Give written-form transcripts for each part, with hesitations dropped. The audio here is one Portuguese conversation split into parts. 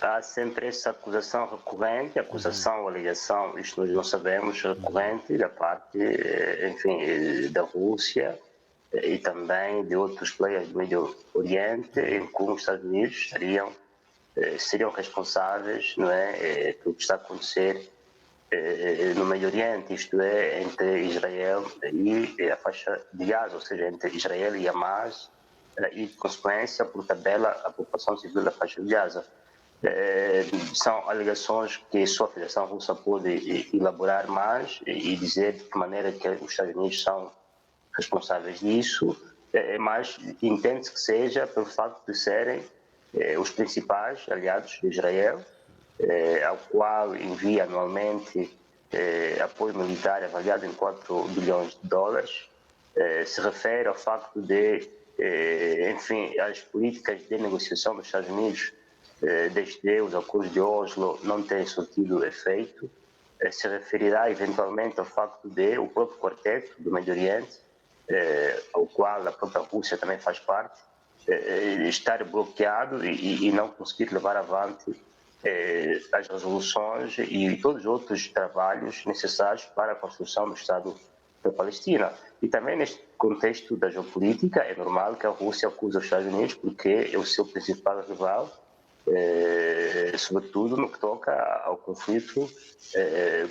há sempre essa acusação recorrente, acusação ou alegação, isto nós não sabemos, recorrente da parte, enfim, da Rússia e também de outros players do Médio Oriente, em que os Estados Unidos seriam responsáveis, não é, pelo que está a acontecer no Médio Oriente, isto é, entre Israel e a faixa de Gaza, ou seja, entre Israel e Hamas, e, de consequência, por tabela, a população civil da faixa de Gaza. São alegações que só a Federação Russa pode elaborar mais e dizer de que maneira que os Estados Unidos são responsáveis disso, mas entende-se que seja pelo facto de serem os principais aliados de Israel, ao qual envia anualmente apoio militar avaliado em 4 bilhões de dólares. Se refere ao facto de, enfim, as políticas de negociação dos Estados Unidos desde os acordos de Oslo não terem surtido efeito. Se referirá eventualmente ao facto de o próprio quarteto do Médio Oriente, ao qual a própria Rússia também faz parte, estar bloqueado e não conseguir levar avante as resoluções e todos os outros trabalhos necessários para a construção do Estado da Palestina. E também neste contexto da geopolítica é normal que a Rússia acuse os Estados Unidos porque é o seu principal rival, sobretudo no que toca ao conflito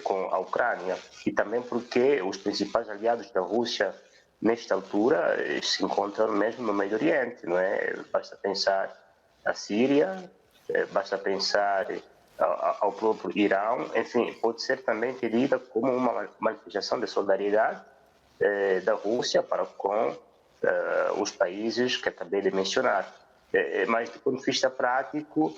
com a Ucrânia, e também porque os principais aliados da Rússia nesta altura se encontram mesmo no Médio Oriente, não é? Basta pensar a Síria, basta pensar ao próprio Irão, enfim, pode ser também entendida como uma manifestação de solidariedade da Rússia para com os países que acabei de mencionar. Mas, do ponto de vista prático,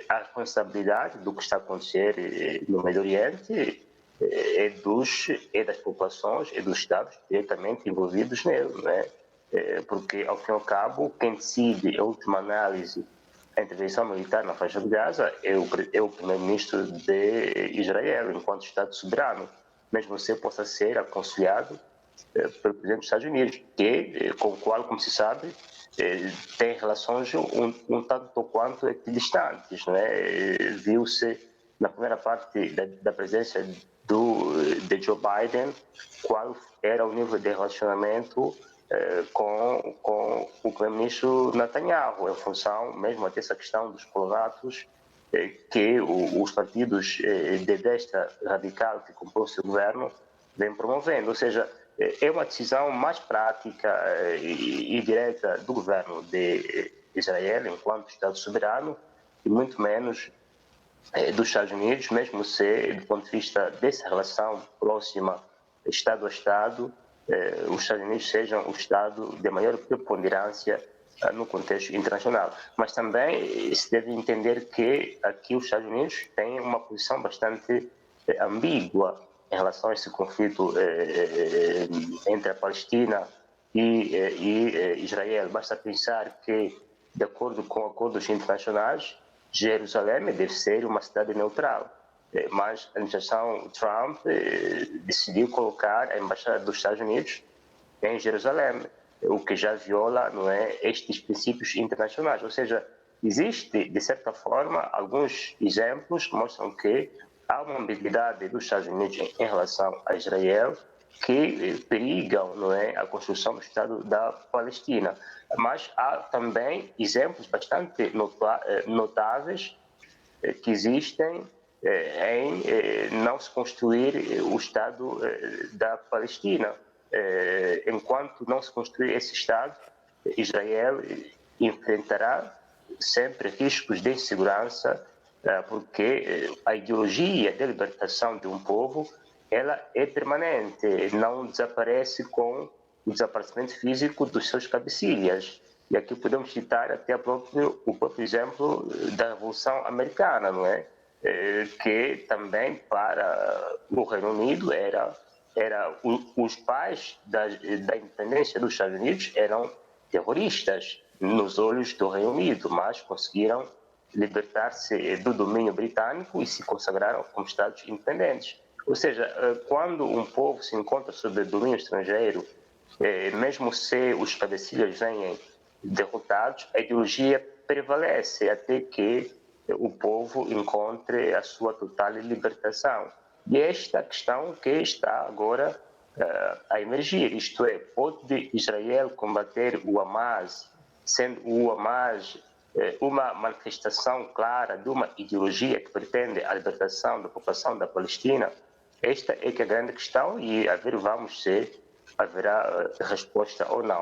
a responsabilidade do que está a acontecer no Médio Oriente é das populações e dos Estados diretamente envolvidos nele, não é? Porque, ao fim e ao cabo, quem decide a última análise a intervenção militar na faixa de Gaza é o primeiro-ministro de Israel, enquanto Estado soberano, mesmo você possa ser aconselhado pelo presidente dos Estados Unidos, com o qual, como se sabe, tem relações um tanto ou quanto equidistantes, não é? Viu-se na primeira parte da presença de Joe Biden qual era o nível de relacionamento com o primeiro-ministro Netanyahu, em função mesmo dessa questão dos coloratos que os partidos de destra radical que compõem o seu governo vêm promovendo. Ou seja, é uma decisão mais prática e direta do governo de Israel enquanto Estado soberano e muito menos dos Estados Unidos, mesmo se, do ponto de vista dessa relação próxima Estado a Estado, os Estados Unidos sejam o Estado de maior preponderância no contexto internacional. Mas também se deve entender que aqui os Estados Unidos têm uma posição bastante ambígua em relação a esse conflito entre a Palestina e Israel. Basta pensar que, de acordo com acordos internacionais, Jerusalém deve ser uma cidade neutral, mas a administração Trump decidiu colocar a embaixada dos Estados Unidos em Jerusalém, o que já viola, não é, estes princípios internacionais. Ou seja, existe, de certa forma, alguns exemplos que mostram que há uma ambiguidade dos Estados Unidos em relação a Israel que perigam, não é, a construção do Estado da Palestina. Mas há também exemplos bastante notáveis que existem em não se construir o Estado da Palestina. Enquanto não se construir esse Estado, Israel enfrentará sempre riscos de insegurança, porque a ideologia de libertação de um povo ela é permanente, não desaparece com o desaparecimento físico dos seus cabecilhas. E aqui podemos citar até o próprio exemplo da Revolução Americana, não é? Que também para o Reino Unido os pais da independência dos Estados Unidos eram terroristas nos olhos do Reino Unido, mas conseguiram libertar-se do domínio britânico e se consagraram como Estados independentes. Ou seja, quando um povo se encontra sob domínio estrangeiro, mesmo se os cabecilhas venham derrotados, a ideologia prevalece até que o povo encontre a sua total libertação. E esta questão que está agora a emergir, isto é, pode Israel combater o Hamas, sendo o Hamas uma manifestação clara de uma ideologia que pretende a libertação da população da Palestina? Esta é que é a grande questão e a ver vamos se haverá resposta ou não.